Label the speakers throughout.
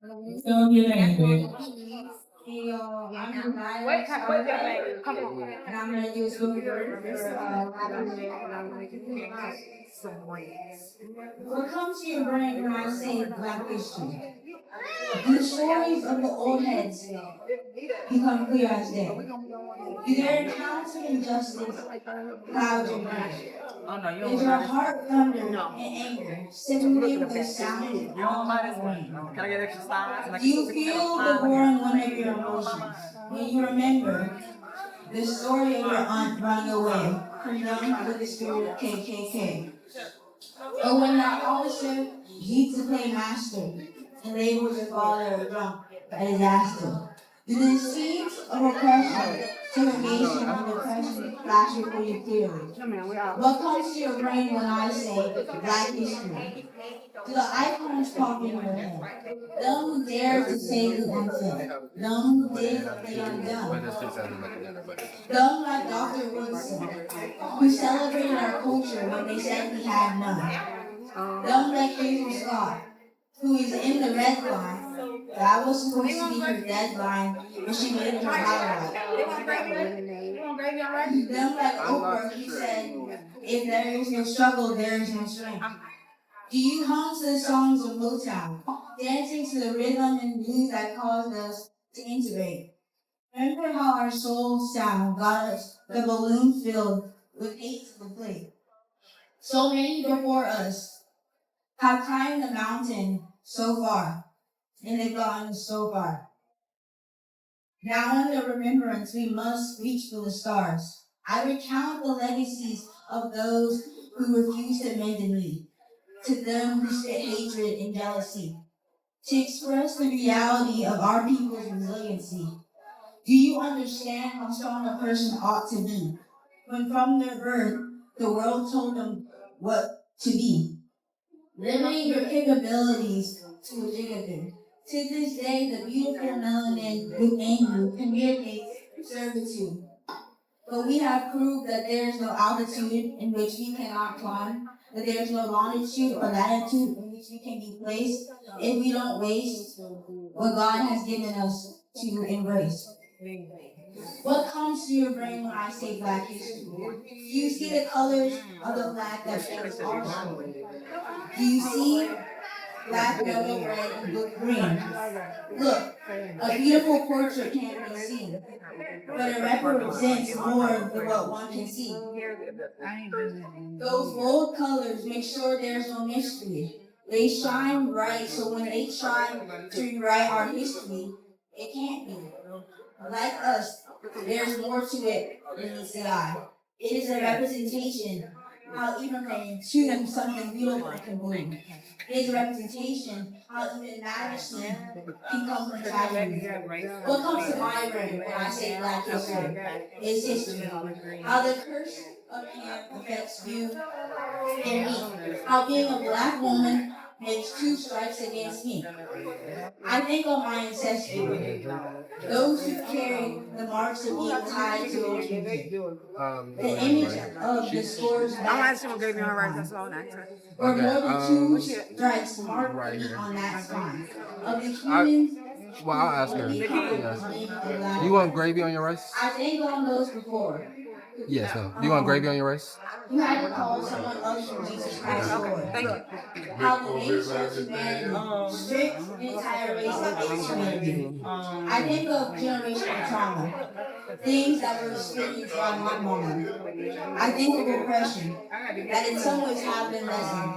Speaker 1: Don't get angry.
Speaker 2: Hey y'all, I'm Jazyah Rose Sparkman, and I'm gonna do a spoken word for what comes to your brain when I say Black history? Do the stories of the old heads become clear as day? Do their accounts of injustice cloud your brain? Is your heart thunder and anger simulating the sound of all rain? Do you feel the roaring wind of your emotions when you remember the story of your aunt running away from young with the spirit of KKK? Or when that officer used to play master and labeled your father a drunk, a disaster? Do the scenes of oppression, segregation, and depression flash before you clearly? What comes to your brain when I say Black history? Do the icons pop in your head? Them who dare to say the unsaid. Them who did the undone. Them like Dr. Rose who celebrated our culture when they said we had none. Them like Hazel Scott, who is in the red line. That was supposed to be her deadline, but she made it her highlight. Them like Oprah, who said, if there is no struggle, there is no strength. Do you hum to the songs of Motown, dancing to the rhythm and blues that caused us to integrate? Remember how our soul sound got us the balloon filled with hate to the plate? So many before us have climbed the mountain so far, and they've gotten so far. Now in the remembrance we must reach for the stars. I recount the legacies of those who refuse to mend and lead, to them who spit hatred and jealousy, to express the reality of our people's resiliency. Do you understand how strong a person ought to be when from their birth the world told them what to be? Limiting your capabilities to a gigabit. To this day, the beautiful melanin within you communicates servitude. But we have proved that there is no altitude in which we cannot climb, that there is no longitude or latitude in which we can be placed if we don't waste what God has given us to embrace. What comes to your brain when I say Black history? Do you see the colors of the flag that makes our story? Do you see black, yellow, red, and blue, green? Look, a beautiful portrait can't be seen, but it represents more than what one can see. Those bold colors make sure there's no mystery. They shine bright, so when they try to rewrite our history, it can't be. Like us, there's more to it than meets the eye. It is a representation how even from choosing something beautiful can bloom. It is a representation how even majesty can come from tragedy. What comes to my brain when I say Black history is history. How the curse of Ham affects you and me. How being a Black woman makes two strikes against me. I think of my ancestry, those who carry the marks of being tied to a tree. The image of the scores back or more than two strikes marked on that spine. Of the humans,
Speaker 3: Well, I'll ask her. Yeah. You want gravy on your rice?
Speaker 2: I think on those before.
Speaker 3: Yes. No. Do you want gravy on your rice?
Speaker 2: You had to call someone else from Jesus Christ Lord. Thank you. How the nation of humanity stripped an entire race of its humanity. I think of generational trauma, things that were experienced by my mom. I think of oppression that in some ways have been lessened.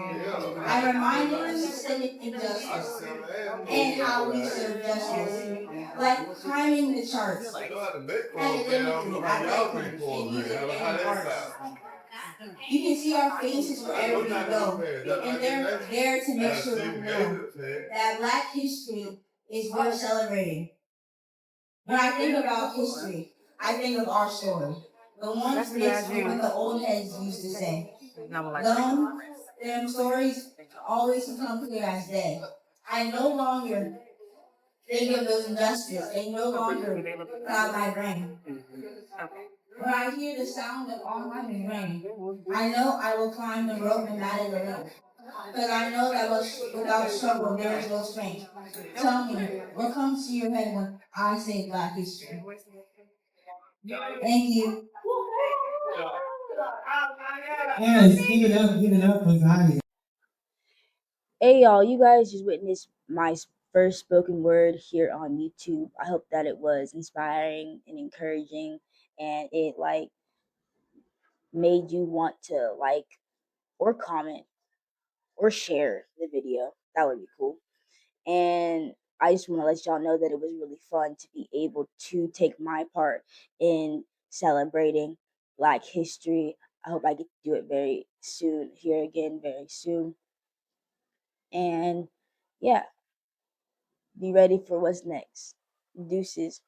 Speaker 2: I reminded of systemic injustice and how we serve justice, like climbing the charts, academically, athletically, in music and arts. You can see our faces wherever we go, and they're there to make sure we know that Black history is worth celebrating. When I think about history, I think of our story. The ones mixed with what the old heads used to say. Them stories always become clear as day. I no longer think of those injustices. They no longer cloud my brain. When I hear the sound of almighty rain, I know I will climb the rope and not it alone. Because I know that without struggle, there is no strength. Tell me, what comes to your head when I say Black history? Thank you.
Speaker 1: Yes, give it up for Jazyah.
Speaker 4: Hey y'all, you guys just witnessed my first spoken word here on YouTube. I hope that it was inspiring and encouraging and it made you want to or comment or share the video. That would be cool. And I just want to let y'all know that it was really fun to be able to take my part in celebrating Black history. I hope I get to do it very soon, here again very soon. And yeah, be ready for what's next. Deuces.